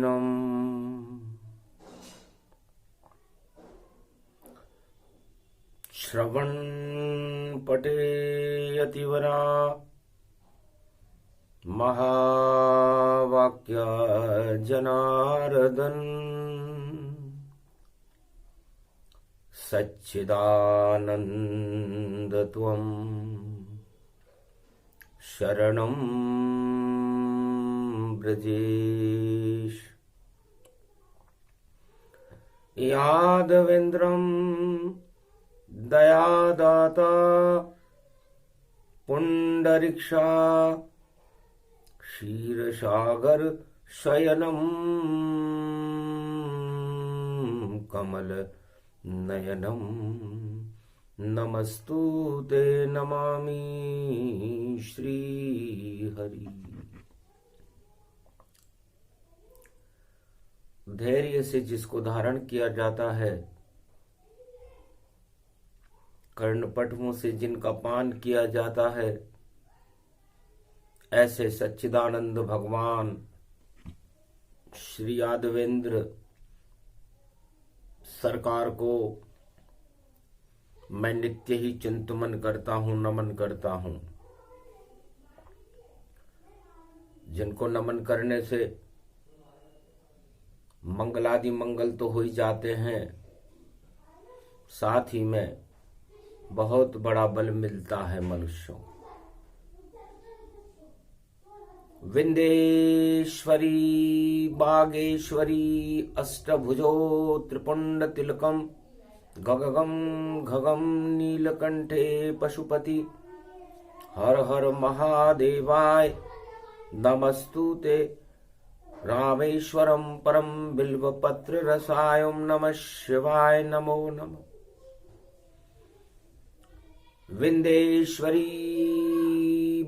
वचनम् श्रवण पठेयतिवरा महावाक्य जनार्दन सच्चिदानंद त्वं शरणं ब्रजेश। यादवेन्द्रं दयादाता पुंडरीक्षा क्षीरसागर शयनं कमल नयनं नमस्तुते नमामि श्री हरि। धैर्य से जिसको धारण किया जाता है, कर्णपटुओं से जिनका पान किया जाता है, ऐसे सच्चिदानंद भगवान श्री यादवेंद्र सरकार को मैं नित्य ही चिंतन करता हूं, नमन करता हूं। जिनको नमन करने से मंगलादि मंगल तो हो ही जाते हैं, साथ ही में बहुत बड़ा बल मिलता है मनुष्यों। विंदेश्वरी बागेश्वरी अष्टभुजो त्रिपुंड तिलकम गगगम घगम नीलकंठे पशुपति हर हर महादेवाय नमस्तुते। रामेश्वरम परम बिल्वपत्र रसायम नमः शिवाय नमो नमः। विंदेश्वरी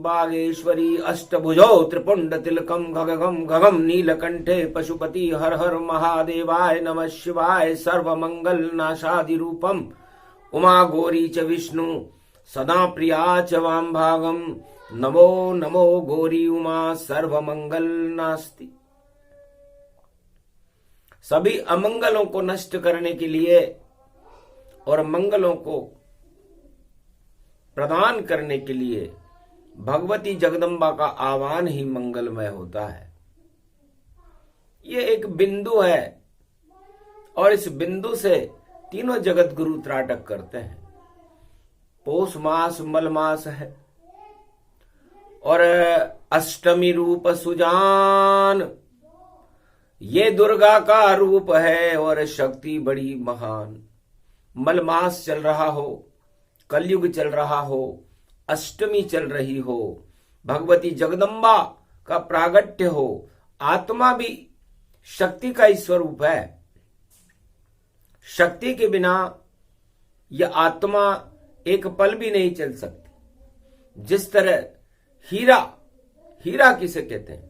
बागेश्वरी अष्टभुजो त्रिपुंड तिलकम गगगम घगम नीलकंठे पशुपति हर हर महादेवाय नमः शिवाय। सर्वमंगल नाशादि रूपम उमा गौरी च विष्णु सदा प्रिया च वाम भागम नमो नमो गौरी उमा सर्वमंगल नास्ति। सभी अमंगलों को नष्ट करने के लिए और मंगलों को प्रदान करने के लिए भगवती जगदम्बा का आह्वान ही मंगलमय होता है। ये एक बिंदु है और इस बिंदु से तीनों जगत गुरु त्राटक करते हैं। पौष मास मल मास है और अष्टमी रूप सुजान, ये दुर्गा का रूप है और शक्ति बड़ी महान। मल मास चल रहा हो, कलयुग चल रहा हो, अष्टमी चल रही हो, भगवती जगदम्बा का प्रागट्य हो, आत्मा भी शक्ति का ही स्वरूप है। शक्ति के बिना यह आत्मा एक पल भी नहीं चल सकती। जिस तरह हीरा किसे कहते हैं?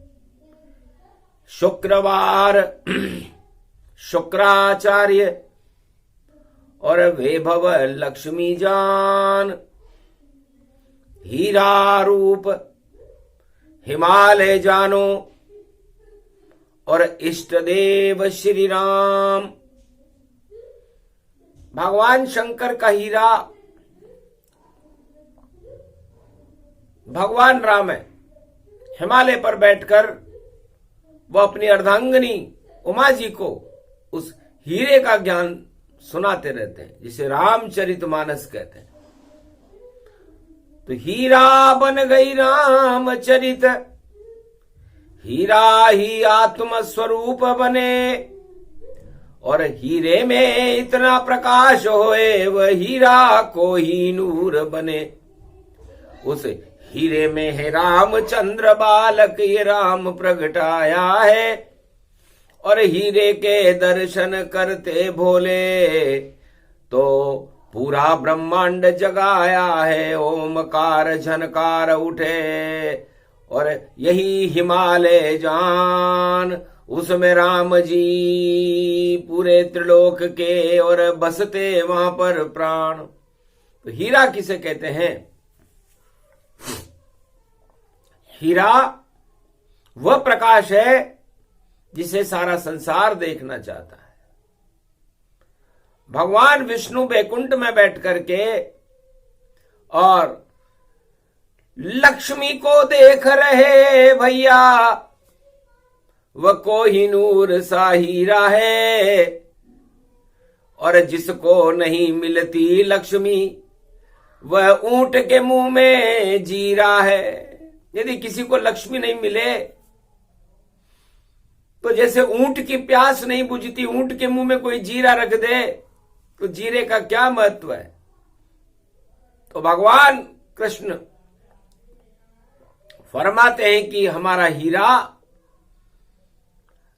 शुक्रवार शुक्राचार्य और वैभव लक्ष्मी जान, हीरा रूप हिमालय जानो और इष्ट देव श्री राम। भगवान शंकर का हीरा भगवान राम है। हिमालय पर बैठकर वो अपनी अर्धांगिनी उमा जी को उस हीरे का ज्ञान सुनाते रहते हैं, जिसे रामचरितमानस कहते हैं। तो हीरा बन गई रामचरित, हीरा ही आत्म स्वरूप बने और हीरे में इतना प्रकाश होए वह हीरा को ही नूर बने। उस हीरे में है रामचंद्र बालक, ये राम प्रगटाया है और हीरे के दर्शन करते भोले तो पूरा ब्रह्मांड जगाया है। ओमकार झनकार उठे और यही हिमालय जान, उसमें राम जी पूरे त्रिलोक के और बसते वहां पर प्राण। तो हीरा किसे कहते हैं? हीरा वह प्रकाश है जिसे सारा संसार देखना चाहता है। भगवान विष्णु बैकुंठ में बैठ करके और लक्ष्मी को देख रहे भैया, वह कोहिनूर सा हीरा है, और जिसको नहीं मिलती लक्ष्मी वह ऊंट के मुंह में जीरा है। यदि किसी को लक्ष्मी नहीं मिले तो जैसे ऊंट की प्यास नहीं बुझती, ऊंट के मुंह में कोई जीरा रख दे तो जीरे का क्या महत्व है। तो भगवान कृष्ण फरमाते हैं कि हमारा हीरा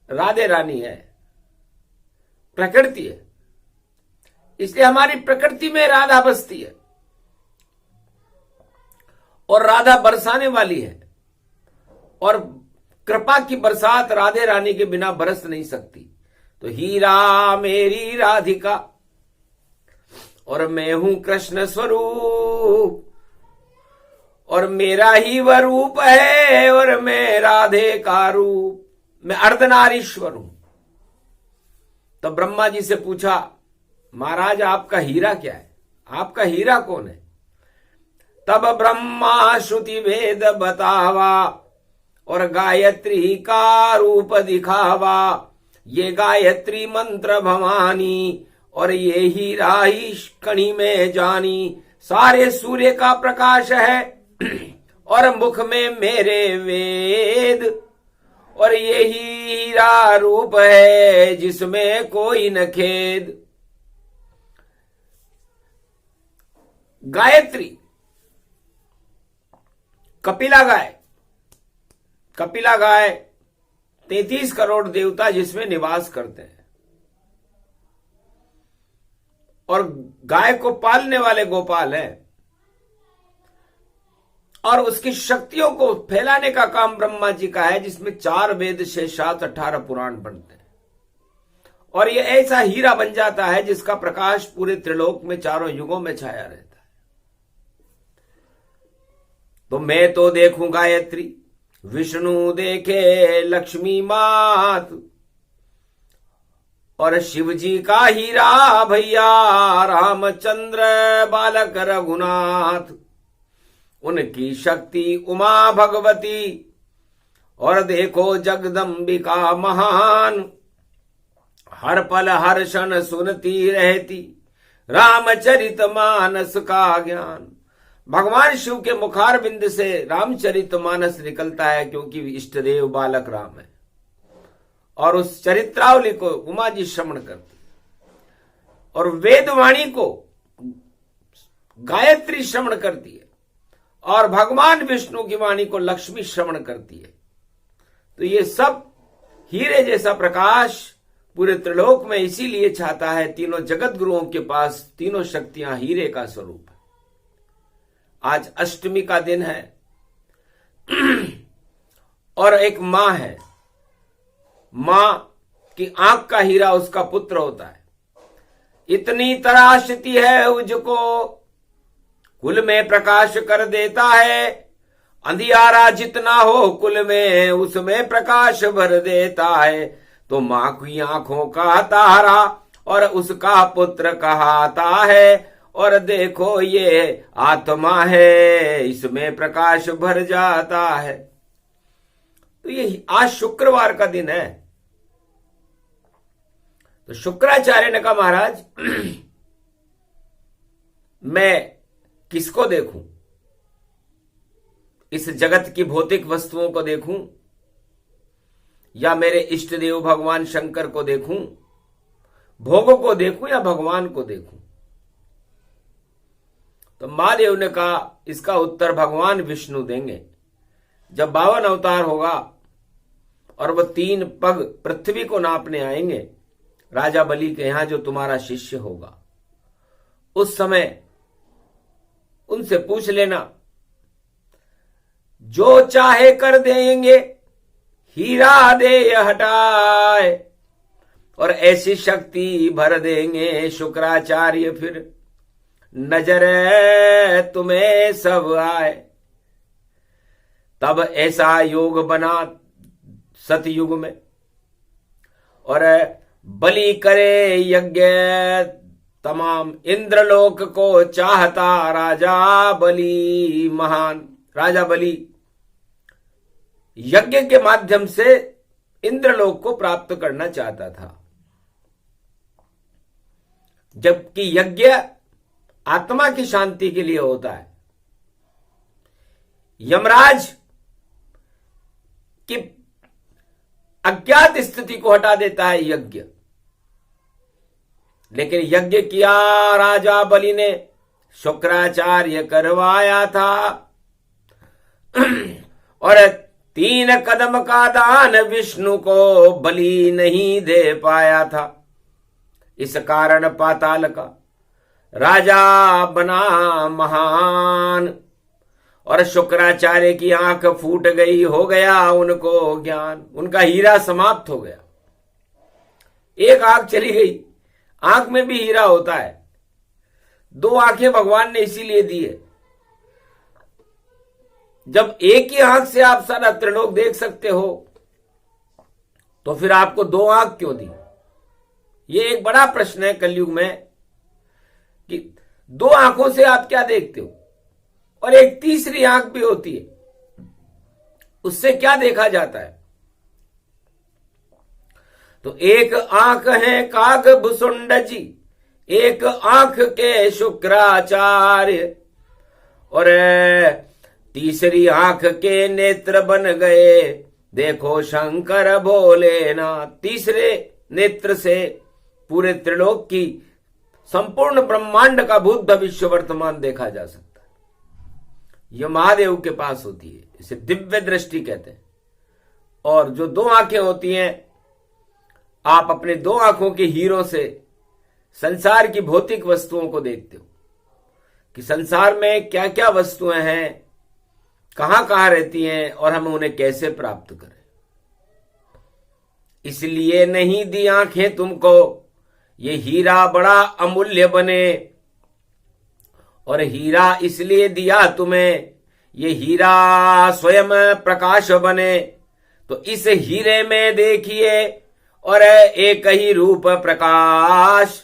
राधे रानी है, प्रकृति है, इसलिए हमारी प्रकृति में राधा बसती है और राधा बरसाने वाली है, और कृपा की बरसात राधे रानी के बिना बरस नहीं सकती। तो हीरा मेरी राधिका और मैं हूं कृष्ण स्वरूप, और मेरा ही वह रूप है और मैं राधे का रूप, मैं अर्धनारीश्वर हूं। तब ब्रह्मा जी से पूछा, महाराज आपका हीरा क्या है, आपका हीरा कौन है? तब ब्रह्मा श्रुति वेद बतावा और गायत्री का रूप दिखावा, ये गायत्री मंत्र भवानी और ये हीरा ही कणी में जानी। सारे सूर्य का प्रकाश है और मुख में मेरे वेद, और ये हीरा रूप है जिसमें कोई न खेद। गायत्री कपिला गाय, कपिला गाय 33 करोड़ देवता जिसमें निवास करते हैं, और गाय को पालने वाले गोपाल हैं, और उसकी शक्तियों को फैलाने का काम ब्रह्मा जी का है, जिसमें 4 वेद 6 शास्त्र 18 पुराण बनते हैं, और यह ऐसा हीरा बन जाता है जिसका प्रकाश पूरे त्रिलोक में चारों युगों में छाया रहता है। तो मैं तो देखूं गायत्री, विष्णु देखे लक्ष्मी मात, और शिव जी का हीरा भैया रामचंद्र बालक रघुनाथ। उनकी शक्ति उमा भगवती, और देखो जगदम्बिका महान, हर पल हर क्षण सुनती रहती रामचरित मानस का ज्ञान। भगवान शिव के मुखार बिंद से रामचरित मानस निकलता है, क्योंकि इष्ट देव बालक राम है, और उस चरित्रावली को उमा जी श्रवण करती, और वेदवाणी को गायत्री श्रवण करती है, और भगवान विष्णु की वाणी को लक्ष्मी श्रवण करती है। तो ये सब हीरे जैसा प्रकाश पूरे त्रिलोक में इसीलिए छाता है। तीनों जगत गुरुओं के पास तीनों शक्तियां हीरे का स्वरूप है। आज अष्टमी का दिन है और एक मां है, मां की आंख का हीरा उसका पुत्र होता है। इतनी तराशती है उजको, कुल में प्रकाश कर देता है, अंधियारा जितना हो कुल में उसमें प्रकाश भर देता है। तो मां की आंखों का तारा और उसका पुत्र कहाता है, और देखो ये आत्मा है इसमें प्रकाश भर जाता है। तो ये आज शुक्रवार का दिन है। तो शुक्राचार्य ने कहा, महाराज मैं किसको देखूं? इस जगत की भौतिक वस्तुओं को देखूं, या मेरे इष्ट देव भगवान शंकर को देखूं, भोगों को देखूं, या भगवान को देखूं? तो महादेव ने कहा, इसका उत्तर भगवान विष्णु देंगे। जब 52 अवतार होगा और वह 3 पग पृथ्वी को नापने आएंगे राजा बलि के यहां, जो तुम्हारा शिष्य होगा, उस समय उनसे पूछ लेना, जो चाहे कर देंगे हीरा दे हटाए, और ऐसी शक्ति भर देंगे शुक्राचार्य फिर नजर तुम्हें सब आए। तब ऐसा योग बना सतयुग में और बलि करे यज्ञ तमाम, इंद्रलोक को चाहता राजा बलि महान। राजा बलि यज्ञ के माध्यम से इंद्रलोक को प्राप्त करना चाहता था, जबकि यज्ञ आत्मा की शांति के लिए होता है। यमराज की अज्ञात स्थिति को हटा देता है यज्ञ। लेकिन यज्ञ किया राजा बलि ने, शुक्राचार्य करवाया था, और 3 कदम का दान विष्णु को बलि नहीं दे पाया था। इस कारण पाताल का राजा बना महान, और शुक्राचार्य की आंख फूट गई, हो गया उनको ज्ञान, उनका हीरा समाप्त हो गया। एक आंख चली गई, आंख में भी हीरा होता है। 2 आंखें भगवान ने इसीलिए दी है, जब एक ही आंख से आप सारा त्रिलोक देख सकते हो, तो फिर आपको 2 आंख क्यों दी? ये एक बड़ा प्रश्न है कलयुग में कि 2 आंखों से आप क्या देखते हो, और एक तीसरी आंख भी होती है, उससे क्या देखा जाता है? तो एक आंख है काग भुसुंड जी, एक आंख के शुक्राचार्य, और तीसरी आंख के नेत्र बन गए देखो शंकर भोलेनाथ। तीसरे नेत्र से पूरे त्रिलोक की संपूर्ण ब्रह्मांड का भूत भविष्य वर्तमान देखा जा सकता है। यह महादेव के पास होती है, इसे दिव्य दृष्टि कहते हैं। और जो 2 आंखें होती हैं, आप अपने 2 आंखों के हीरों से संसार की भौतिक वस्तुओं को देखते हो कि संसार में क्या क्या वस्तुएं हैं, कहां कहां रहती हैं, और हम उन्हें कैसे प्राप्त करें। इसलिए नहीं दी आंखें तुमको, ये हीरा बड़ा अमूल्य बने, और हीरा इसलिए दिया तुम्हें, ये हीरा स्वयं प्रकाश बने। तो इस हीरे में देखिए, और एक ही रूप प्रकाश,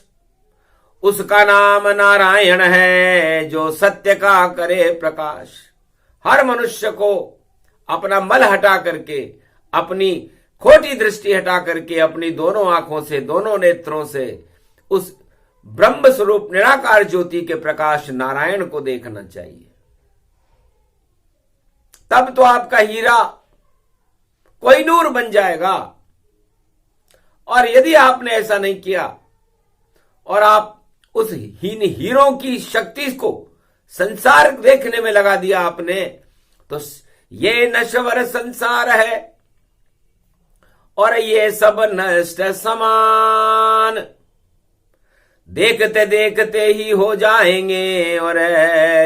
उसका नाम नारायण है, जो सत्य का करे प्रकाश। हर मनुष्य को अपना मल हटा करके, अपनी खोटी दृष्टि हटा करके, अपनी दोनों आंखों से, दोनों नेत्रों से उस ब्रह्म स्वरूप निराकार ज्योति के प्रकाश नारायण को देखना चाहिए। तब तो आपका हीरा कोई नूर बन जाएगा। और यदि आपने ऐसा नहीं किया, और आप उस हीरों की शक्ति को संसार देखने में लगा दिया आपने, तो ये नश्वर संसार है, और ये सब नष्ट समान, देखते देखते ही हो जाएंगे, और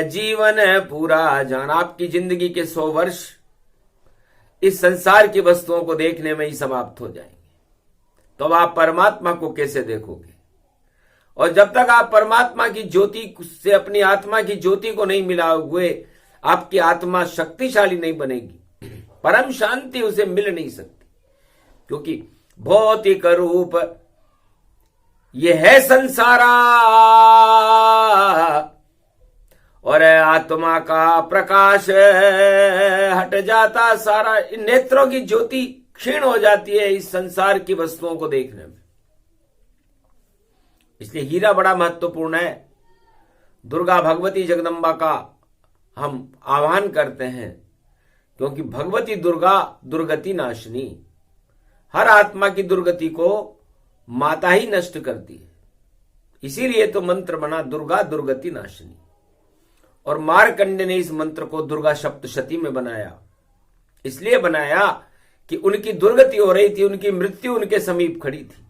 जीवन पूरा जान। आपकी जिंदगी के 100 वर्ष इस संसार की वस्तुओं को देखने में ही समाप्त हो जाएंगे। तो अब आप परमात्मा को कैसे देखोगे? और जब तक आप परमात्मा की ज्योति से अपनी आत्मा की ज्योति को नहीं मिलाओगे, आपकी आत्मा शक्तिशाली नहीं बनेगी, परम शांति उसे मिल नहीं सकती। क्योंकि भौतिक रूप ये है संसारा, और आत्मा का प्रकाश हट जाता सारा। इन नेत्रों की ज्योति क्षीण हो जाती है इस संसार की वस्तुओं को देखने में। इसलिए हीरा बड़ा महत्वपूर्ण है। दुर्गा भगवती जगदम्बा का हम आह्वान करते हैं, क्योंकि भगवती दुर्गा दुर्गति नाशिनी, हर आत्मा की दुर्गति को माता ही नष्ट करती है। इसीलिए तो मंत्र बना दुर्गा दुर्गति नाशिनी। और मार्कंड ने इस मंत्र को दुर्गा सप्तशती में बनाया। इसलिए बनाया कि उनकी दुर्गति हो रही थी, उनकी मृत्यु उनके समीप खड़ी थी।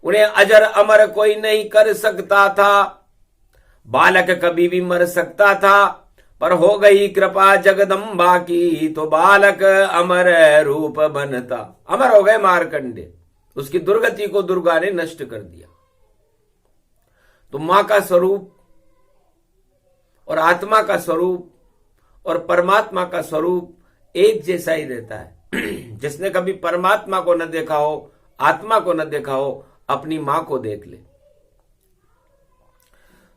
उन्हें अजर अमर कोई नहीं कर सकता था। बालक कभी भी मर सकता था, पर हो गई कृपा जगदम्बा की, तो बालक अमर रूप बनता। अमर हो गए मार्कंडे, उसकी दुर्गति को दुर्गा ने नष्ट कर दिया। तो मां का स्वरूप और आत्मा का स्वरूप और परमात्मा का स्वरूप एक जैसा ही रहता है। जिसने कभी परमात्मा को न देखा हो, आत्मा को न देखा हो, अपनी मां को देख ले।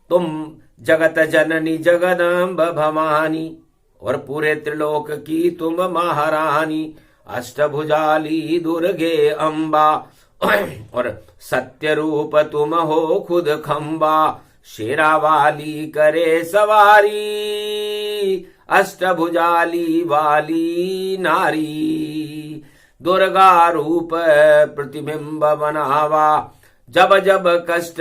तुम जगत जननी जगदम्ब भवानी, और पूरे त्रिलोक की तुम महारानी। अष्टभुजाली दुर्गे अम्बा, और सत्य रूप तुम हो खुद खंबा। शेरा वाली करे सवारी, अष्टभुजाली वाली नारी। दुर्गा रूप प्रतिबिंब बनावा, जब जब कष्ट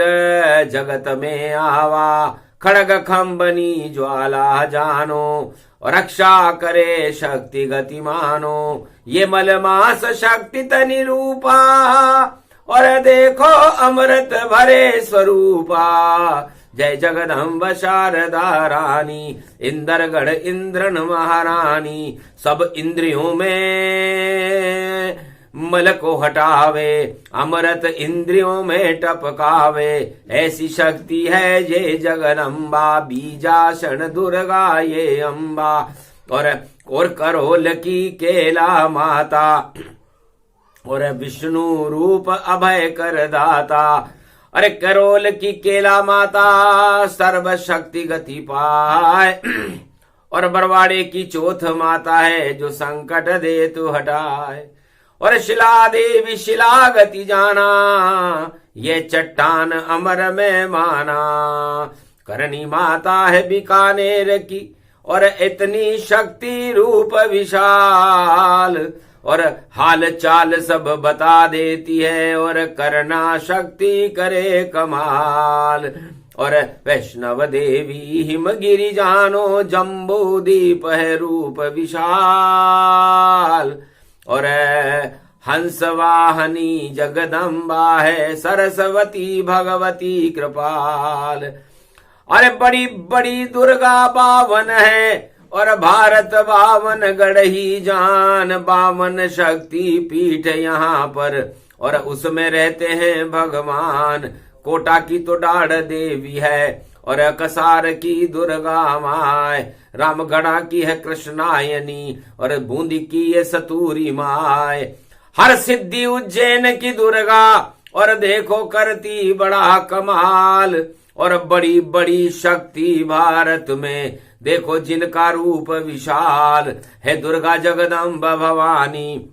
जगत में आवा। खड़ग खंबनी ज्वाला जानो, और रक्षा करे शक्ति गति मानो। ये मलमास शक्ति तनि रूपा, और देखो अमृत भरे स्वरूपा। जय जगदम्ब शारदा रानी, इंद्रगढ़ इंद्रन महारानी। सब इंद्रियों में मल को हटावे, अमृत इंद्रियों में टपकावे। ऐसी शक्ति है ये जगदम्बा, बीजाक्षण दुर्गा ये अम्बा। और करोल की केला माता, और विष्णु रूप अभय कर दाता। अरे करोल की केला माता, सर्व शक्ति गति पाए। और बरवाड़े की चौथ माता है, जो संकट दे तू हटाए। और शिला देवी शिला गति जाना, ये चट्टान अमर में माना। करनी माता है बीकानेर की, और इतनी शक्ति रूप विशाल। और हाल चाल सब बता देती है, और करना शक्ति करे कमाल। और वैष्णव देवी हिमगिरि जानो, जम्बू दीप है रूप विशाल। और हंस वाहनी जगदम्बा है, सरस्वती भगवती कृपाल। अरे बड़ी बड़ी दुर्गा बावन है, और भारत बावन गढ़ी जान। बावन शक्ति पीठ यहाँ पर, और उसमें रहते हैं भगवान। कोटा की तो डाढ़ देवी है, और कसार की दुर्गा माय। रामगढ़ा की है कृष्णायनी, और बूंदी की ये सतूरी माय। हर सिद्धि उज्जैन की दुर्गा, और देखो करती बड़ा कमाल। और बड़ी बड़ी शक्ति भारत में, देखो जिनका रूप विशाल है। दुर्गा जगदम्ब भवानी,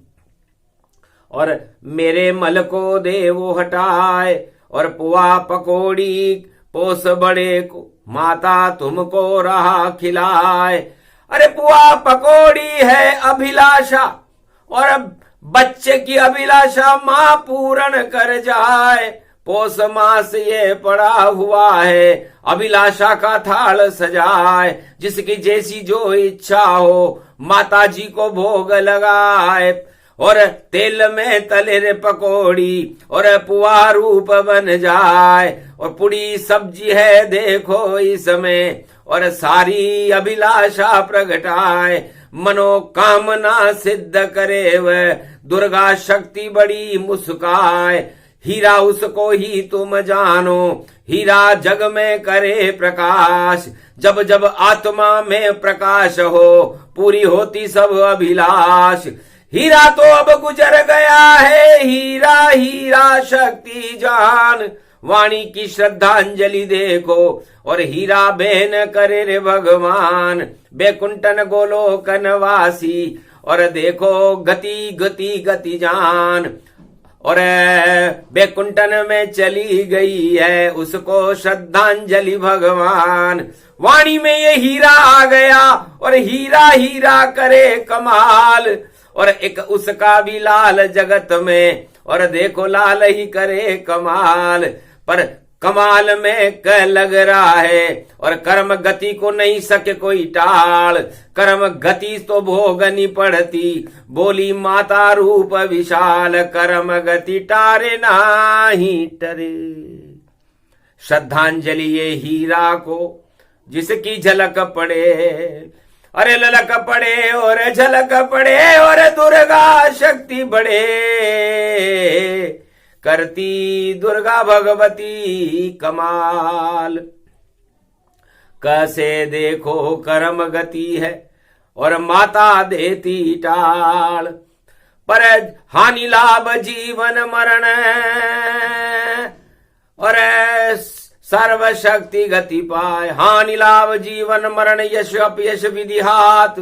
और मेरे मल को दे वो हटाए। और पुआ पकौड़ी पोस बड़े को, माता तुमको रहा खिलाए। अरे पुआ पकौड़ी है अभिलाषा, और बच्चे की अभिलाषा माँ पूर्ण कर जाए। पोस मास ये पड़ा हुआ है, अभिलाषा का थाल सजाए। जिसकी जैसी जो इच्छा हो, माता जी को भोग लगाए। और तेल में तले रे पकौड़ी, और पुआ रूप बन जाए। और पुड़ी सब्जी है देखो इसमें, और सारी अभिलाषा प्रगटाए। मनोकामना सिद्ध करे वह, दुर्गा शक्ति बड़ी मुस्काए। हीरा उसको ही तुम जानो, हीरा जग में करे प्रकाश। जब जब आत्मा में प्रकाश हो, पूरी होती सब अभिलाष। हीरा तो अब गुजर गया है, हीरा हीरा शक्ति जान। वाणी की श्रद्धांजलि देखो, और हीरा बहन करे रे भगवान। बैकुंठन गोलोकन वासी, और देखो गति गति गति जान। और बैकुंठन में चली गई है, उसको श्रद्धांजलि भगवान। वाणी में ये हीरा आ गया, और हीरा हीरा करे कमाल। और एक उसका भी लाल जगत में, और देखो लाल ही करे कमाल। पर कमाल में क लग रहा है, और कर्म गति को नहीं सके कोई टाल। कर्म गति तो भोगनी पड़ती, बोली माता रूप विशाल। कर्म गति टारे नाही टरे। श्रद्धांजलि ये हीरा को, जिसकी झलक पड़े। अरे ललक पड़े और झलक पड़े, और दुर्गा शक्ति बढ़े। करती दुर्गा भगवती कमाल। कैसे देखो कर्म गति है, और माता देती टाल। पर हानि लाभ जीवन मरण और सर्वशक्ति गति पाए। हानि लाभ जीवन मरण यश अपयश विधि हाथ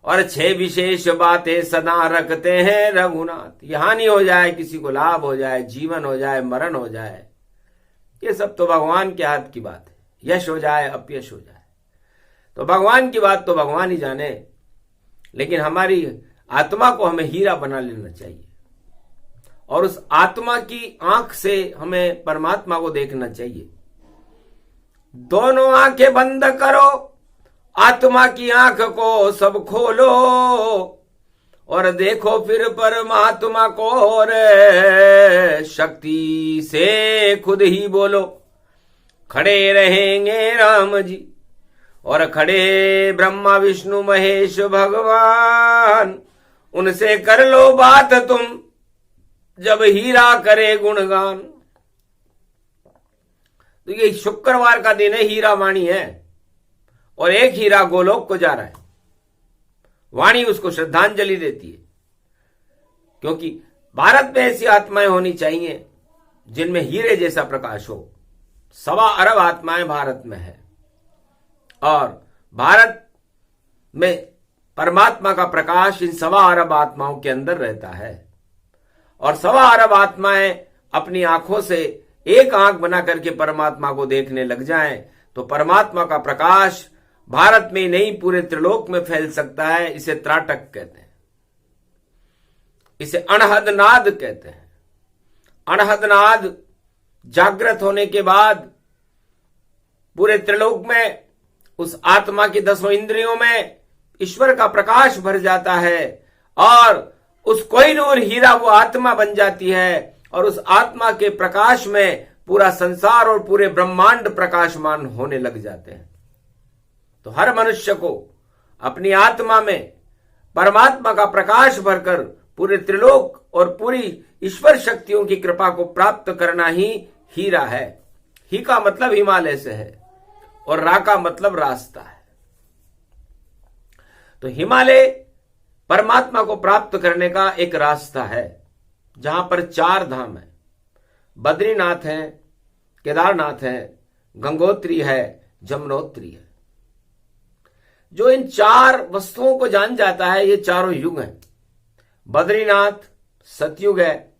और 6 विशेष बातें सदा रखते हैं रघुनाथ। ये हानि हो जाए, किसी को लाभ हो जाए, जीवन हो जाए, मरण हो जाए, ये सब तो भगवान के हाथ की बात है। यश हो जाए, अपयश हो जाए, तो भगवान की बात तो भगवान ही जाने। लेकिन हमारी आत्मा को हमें हीरा बना लेना चाहिए और उस आत्मा की आंख से हमें परमात्मा को देखना चाहिए। दोनों आंखें बंद करो, आत्मा की आंख को सब खोलो और देखो फिर परमात्मा को और शक्ति से खुद ही बोलो। खड़े रहेंगे राम जी और खड़े ब्रह्मा विष्णु महेश भगवान, उनसे कर लो बात तुम जब हीरा करे गुणगान। तो ये शुक्रवार का दिन है, हीरा वाणी है और एक हीरा गोलोक को जा रहा है। वाणी उसको श्रद्धांजलि देती है, क्योंकि भारत में ऐसी आत्माएं होनी चाहिए जिनमें हीरे जैसा प्रकाश हो। 1.25 अरब आत्माएं भारत में है और भारत में परमात्मा का प्रकाश इन 1.25 अरब आत्माओं के अंदर रहता है और 1.25 अरब आत्माएं अपनी आंखों से एक आंख बना करके परमात्मा को देखने लग जाएं तो परमात्मा का प्रकाश भारत में नहीं पूरे त्रिलोक में फैल सकता है। इसे त्राटक कहते हैं, इसे अनहद नाद कहते हैं। अनहद नाद जागृत होने के बाद पूरे त्रिलोक में उस आत्मा की 10 इंद्रियों में ईश्वर का प्रकाश भर जाता है और उस कोहिनूर हीरा वो आत्मा बन जाती है और उस आत्मा के प्रकाश में पूरा संसार और पूरे ब्रह्मांड प्रकाशमान होने लग जाते हैं। तो हर मनुष्य को अपनी आत्मा में परमात्मा का प्रकाश भरकर पूरे त्रिलोक और पूरी ईश्वर शक्तियों की कृपा को प्राप्त करना ही हीरा है। ही का मतलब हिमालय से है और रा का मतलब रास्ता है। तो हिमालय परमात्मा को प्राप्त करने का एक रास्ता है जहां पर 4 धाम है। बद्रीनाथ है, केदारनाथ है, गंगोत्री है, जमुनोत्री है। जो इन 4 वस्तुओं को जान जाता है, ये चारों युग हैं। बद्रीनाथ सतयुग है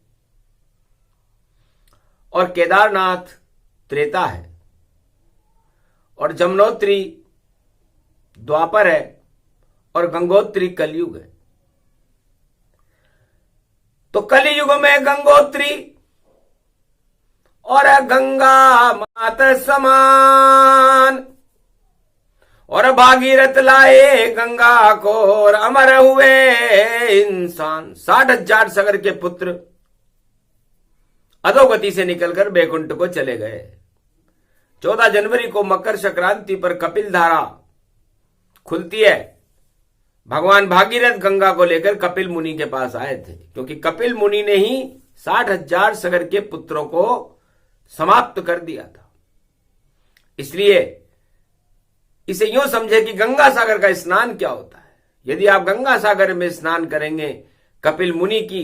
और केदारनाथ त्रेता है और जमुनोत्री द्वापर है और गंगोत्री कलयुग है। तो कलयुग में गंगोत्री और गंगा मात समान और भागीरथ लाए गंगा को और अमर हुए इंसान। 60,000 सागर के पुत्र अधोगति से निकलकर बैकुंठ को चले गए। 14 जनवरी को मकर संक्रांति पर कपिल धारा खुलती है। भगवान भागीरथ गंगा को लेकर कपिल मुनि के पास आए थे, क्योंकि कपिल मुनि ने ही 60,000 सागर के पुत्रों को समाप्त कर दिया था। इसलिए इसे यूं समझे कि गंगा सागर का स्नान क्या होता है। यदि आप गंगा सागर में स्नान करेंगे, कपिल मुनि की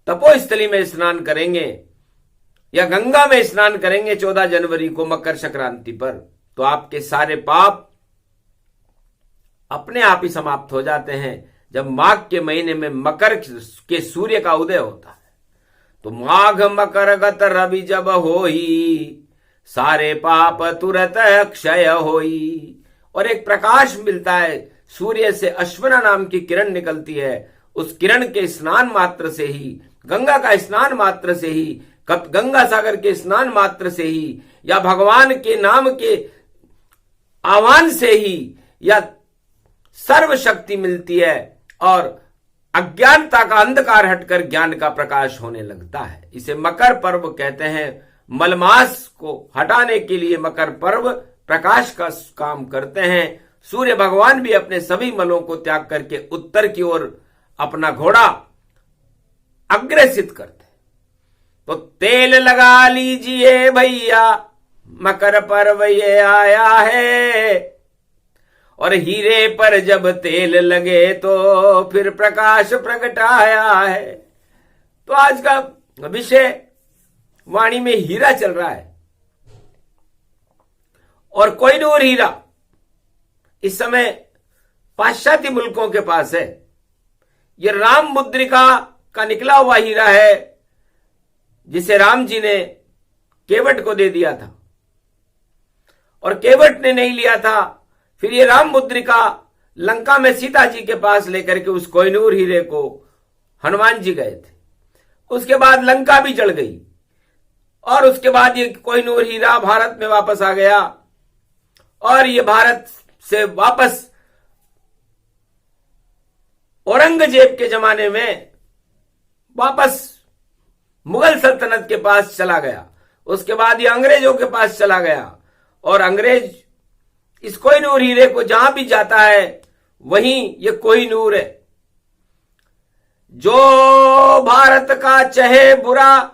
तपोस्थली में स्नान करेंगे या गंगा में स्नान करेंगे 14 जनवरी को मकर संक्रांति पर, तो आपके सारे पाप अपने आप ही समाप्त हो जाते हैं। जब माघ के महीने में मकर के सूर्य का उदय होता है तो माघ मकर गत रवि जब होई, सारे पाप तुरत क्षय होई। और एक प्रकाश मिलता है, सूर्य से अश्वना नाम की किरण निकलती है। उस किरण के स्नान मात्र से ही, गंगा का स्नान मात्र से ही, गंगा सागर के स्नान मात्र से ही या भगवान के नाम के आह्वान से ही या सर्व शक्ति मिलती है और अज्ञानता का अंधकार हटकर ज्ञान का प्रकाश होने लगता है। इसे मकर पर्व कहते हैं। मलमास को हटाने के लिए मकर पर्व प्रकाश का काम करते हैं। सूर्य भगवान भी अपने सभी मलों को त्याग करके उत्तर की ओर अपना घोड़ा अग्रसित करते हैं। तो तेल लगा लीजिए भैया, मकर पर्व ये आया है और हीरे पर जब तेल लगे तो फिर प्रकाश प्रगटाया है। तो आज का विषय वाणी में हीरा चल रहा है, और कोहिनूर हीरा इस समय पाश्चात्य मुल्कों के पास है। यह राम मुद्रिका का निकला हुआ हीरा है, जिसे राम जी ने केवट को दे दिया था, और केवट ने नहीं लिया था। फिर ये राम मुद्रिका लंका में सीता जी के पास लेकर के उस कोहिनूर हीरे को हनुमान जी गए थे। उसके बाद लंका भी जल गई, और उसके बाद ये कोहिनूर हीरा भारत में वापस आ गया, और ये भारत से वापस औरंगजेब के जमाने में वापस मुगल सल्तनत के पास चला गया। उसके बाद ये अंग्रेजों के पास चला गया, और अंग्रेज इस कोहिनूर हीरे को जहां भी जाता है वहीं ये कोहिनूर है। जो भारत का चाहे बुरा,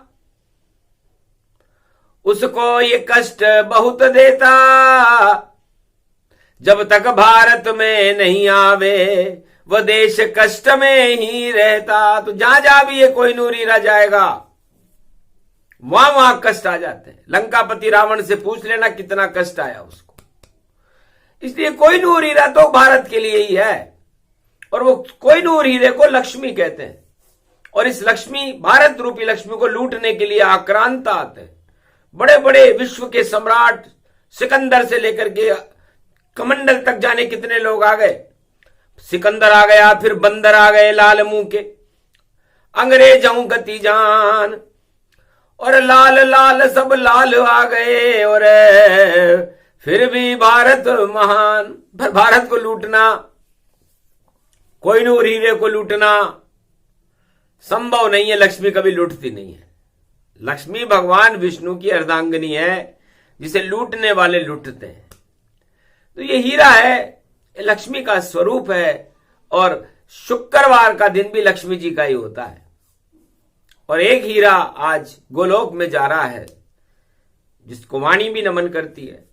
उसको ये कष्ट बहुत देता, जब तक भारत में नहीं आवे वह देश कष्ट में ही रहता। तो जहां जहां भी ये कोहिनूर हीरा जाएगा वहां वहां कष्ट आ जाते हैं। लंकापति रावण से पूछ लेना कितना कष्ट आया उसको। इसलिए कोहिनूर हीरा तो भारत के लिए ही है, और वो कोहिनूर हीरे को लक्ष्मी कहते हैं। और इस लक्ष्मी, भारत रूपी लक्ष्मी को लूटने के लिए आक्रांत आते हैं। बड़े बड़े विश्व के सम्राट सिकंदर से लेकर के कमंडल तक जाने कितने लोग आ गए। सिकंदर आ गया, फिर बंदर आ गए लाल मुंह के, अंग्रेजों गति जान, और लाल लाल सब लाल आ गए, और फिर भी भारत महान। पर भारत को लूटना, कोहिनूर हीरे को लूटना संभव नहीं है। लक्ष्मी कभी लूटती नहीं है। लक्ष्मी भगवान विष्णु की अर्धांगिनी है, जिसे लूटने वाले लूटते हैं। तो ये हीरा है, ये लक्ष्मी का स्वरूप है, और शुक्रवार का दिन भी लक्ष्मी जी का ही होता है। और एक हीरा आज गोलोक में जा रहा है, जिसको वाणी भी नमन करती है,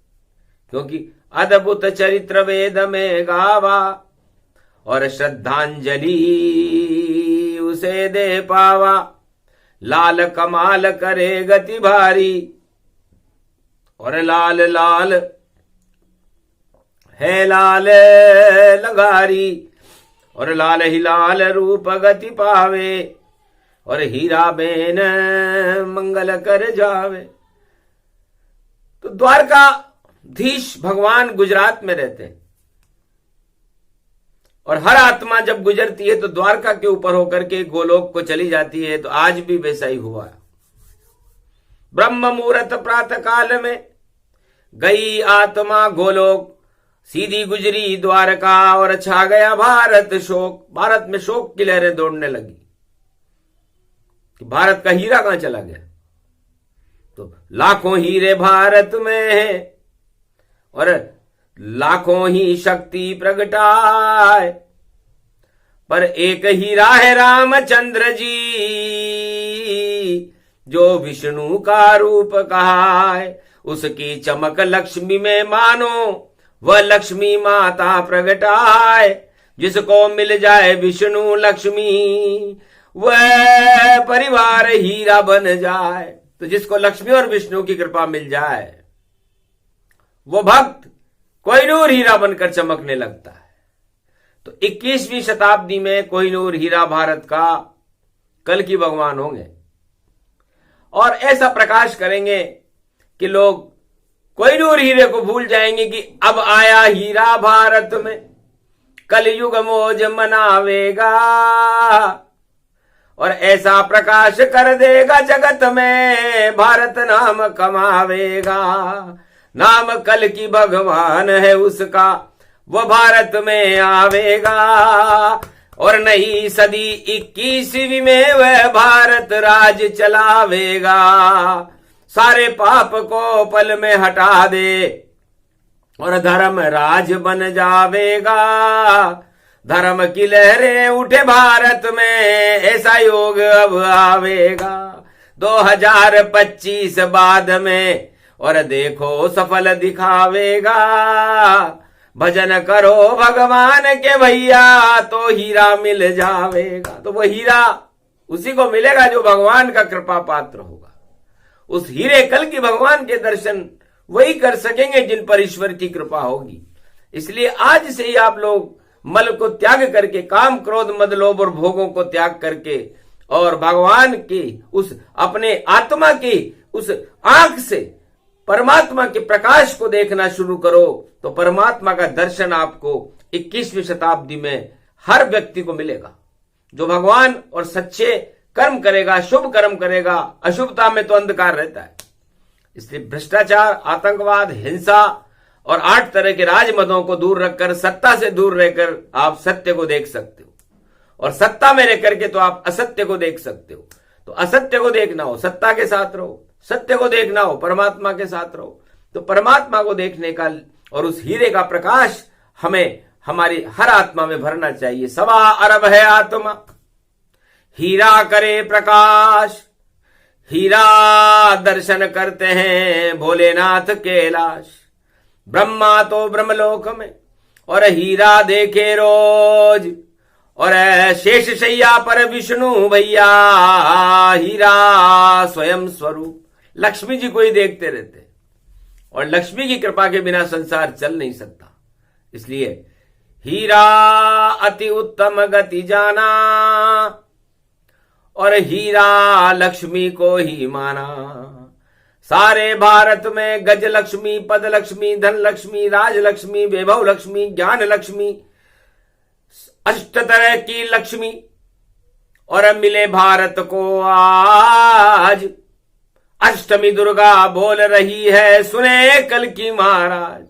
क्योंकि अद्भुत चरित्र वेद में गावा, और श्रद्धांजलि उसे दे पावा। लाल कमाल करे गति भारी, और लाल लाल है लाल लगारी, और लाल ही लाल रूप गति पावे, और हीरा बेन मंगल कर जावे। तो द्वारकाधीश भगवान गुजरात में रहते हैं, और हर आत्मा जब गुजरती है तो द्वारका के ऊपर होकर के गोलोक को चली जाती है। तो आज भी वैसा ही हुआ। ब्रह्म मुहूर्त प्रातः काल में गई आत्मा गोलोक, सीधी गुजरी द्वारका, और छा गया भारत शोक। भारत में शोक की लहरें दौड़ने लगी कि भारत का हीरा कहां चला गया। तो लाखों हीरे भारत में है, और लाखों ही शक्ति प्रगटाए, पर एक हीरा है रामचंद्र जी, जो विष्णु का रूप कहा है। उसकी चमक लक्ष्मी में मानो वह लक्ष्मी माता प्रगटाए। जिसको मिल जाए विष्णु लक्ष्मी, वह परिवार हीरा बन जाए। तो जिसको लक्ष्मी और विष्णु की कृपा मिल जाए, वो भक्त कोहिनूर हीरा बनकर चमकने लगता है। तो 21वीं शताब्दी में कोहिनूर हीरा भारत का कल की भगवान होंगे, और ऐसा प्रकाश करेंगे कि लोग कोहिनूर हीरे को भूल जाएंगे कि अब आया हीरा भारत में, कलयुग मौज मनावेगा, और ऐसा प्रकाश कर देगा जगत में, भारत नाम कमावेगा। नाम कल की भगवान है उसका, वो भारत में आवेगा, और नई सदी 21वीं में वह भारत राज चलावेगा। सारे पाप को पल में हटा दे, और धर्म राज बन जावेगा। धर्म की लहरें उठे भारत में, ऐसा योग अब आवेगा। 2025 बाद में, और देखो सफल दिखावेगा। भजन करो भगवान के भैया तो हीरा मिल जावेगा। तो वो हीरा उसी को मिलेगा जो भगवान का कृपा पात्र होगा। उस हीरे कल की भगवान के दर्शन वही कर सकेंगे जिन पर ईश्वर की कृपा होगी। इसलिए आज से ही आप लोग मल को त्याग करके, काम क्रोध मद लोभ और भोगों को त्याग करके, और भगवान की उस अपने आत्मा की उस आंख से परमात्मा के प्रकाश को देखना शुरू करो। तो परमात्मा का दर्शन आपको 21वीं शताब्दी में हर व्यक्ति को मिलेगा। जो भगवान और सच्चे कर्म करेगा, शुभ कर्म करेगा, अशुभता में तो अंधकार रहता है। इसलिए भ्रष्टाचार, आतंकवाद, हिंसा और 8 तरह के राजमदों को दूर रखकर, सत्ता से दूर रहकर आप सत्य को देख सकते हो, और सत्ता में रह करके तो आप असत्य को देख सकते हो। तो असत्य को देखना हो सत्ता के साथ रहो, सत्य को देखना हो परमात्मा के साथ रहो। तो परमात्मा को देखने का और उस हीरे का प्रकाश हमें हमारी हर आत्मा में भरना चाहिए। 1.25 अरब है आत्मा, हीरा करे प्रकाश, हीरा दर्शन करते हैं भोलेनाथ कैलाश। ब्रह्मा तो ब्रह्मलोक में और हीरा देखे रोज, और शेष शैया पर विष्णु भैया, हीरा स्वयं स्वरूप। लक्ष्मी जी को ही देखते रहते, और लक्ष्मी की कृपा के बिना संसार चल नहीं सकता। इसलिए हीरा अति उत्तम गति जाना, और हीरा लक्ष्मी को ही माना। सारे भारत में गज लक्ष्मी, पद लक्ष्मी, धन लक्ष्मी, राज लक्ष्मी, वैभव लक्ष्मी, ज्ञान लक्ष्मी, 8 तरह की लक्ष्मी, और मिले भारत को आज अष्टमी दुर्गा बोल रही है, सुने कल की महाराज।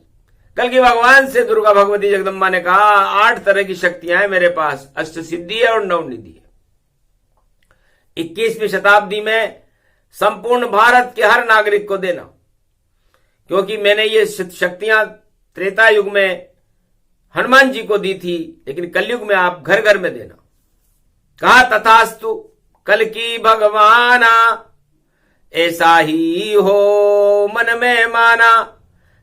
कल की भगवान से दुर्गा भगवती जगदम्बा ने कहा 8 तरह की शक्तियां हैं मेरे पास, अष्ट सिद्धि है और 9 निधि है। 21वीं शताब्दी में संपूर्ण भारत के हर नागरिक को देना, क्योंकि मैंने ये शक्तियां त्रेता युग में हनुमान जी को दी थी, लेकिन कलयुग में आप घर घर में देना। कहा तथास्तु कल की भगवाना, ऐसा ही हो मन में माना।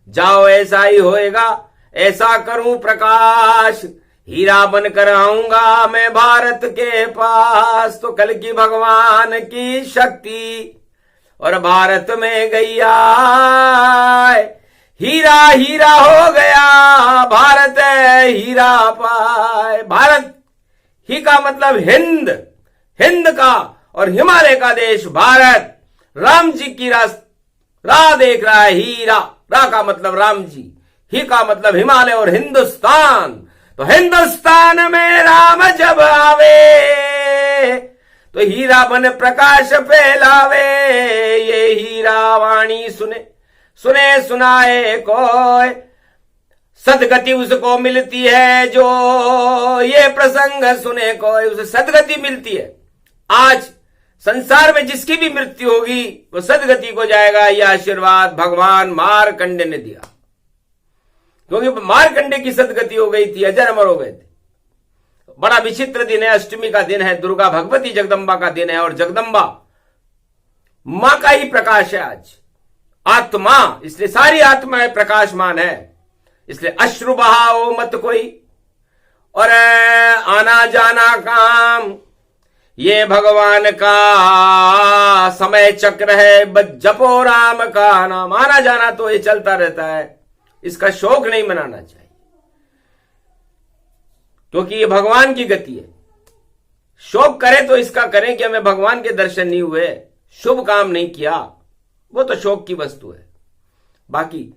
जाओ ऐसा ही होएगा, ऐसा करूं प्रकाश, हीरा बनकर आऊंगा मैं भारत के पास। तो कल की भगवान की शक्ति और भारत में गैया, हीरा हीरा हो गया, भारत हीरा पाए। भारत ही का मतलब हिंद, हिंद का और हिमालय का देश भारत। राम जी की राह देख रहा है हीरा, रा का मतलब राम जी, ही का मतलब हिमालय और हिंदुस्तान। तो हिंदुस्तान में राम जब आवे, तो हीरा बन प्रकाश फैलावे। ये हीरा वाणी सुने सुने सुनाए कोई, सदगति उसको मिलती है जो ये प्रसंग सुने कोई, उसे सदगति मिलती है। आज संसार में जिसकी भी मृत्यु होगी वो सदगति को जाएगा। यह आशीर्वाद भगवान मारकंडे ने दिया, क्योंकि मारकंडे की सदगति हो गई थी, अजर अमर हो गए थे। बड़ा विचित्र दिन है, अष्टमी का दिन है, दुर्गा भगवती जगदम्बा का दिन है, और जगदम्बा मां का ही प्रकाश है आज, आत्मा। इसलिए सारी आत्माएं प्रकाशमान है। इसलिए अश्रु बहाओ मत कोई, और आना जाना काम, ये भगवान का समय चक्र है, बस जपो राम का नाम। आना जाना तो ये चलता रहता है, इसका शोक नहीं मनाना चाहिए, क्योंकि ये भगवान की गति है। शोक करें तो इसका करें कि हमें भगवान के दर्शन नहीं हुए, शुभ काम नहीं किया, वो तो शोक की वस्तु है। बाकी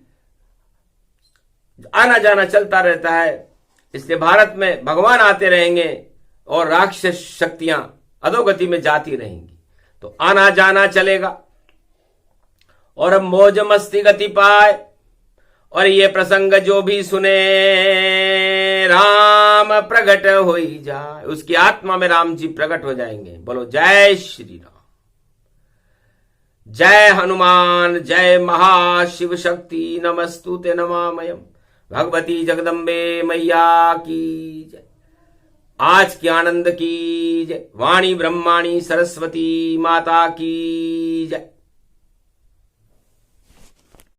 आना जाना चलता रहता है। इसलिए भारत में भगवान आते रहेंगे और राक्षस शक्तियां अधोगति में जाती रहेंगी, तो आना जाना चलेगा और हम मौज मस्ती गति पाए। और ये प्रसंग जो भी सुने राम प्रकट हो ही जाए, उसकी आत्मा में राम जी प्रकट हो जाएंगे। बोलो जय श्री राम, जय हनुमान, जय महाशिव शक्ति, नमस्तुते नमामयम। भगवती जगदम्बे मैया की जय। आज की आनंद की जय। वाणी ब्रह्माणी सरस्वती माता की जय।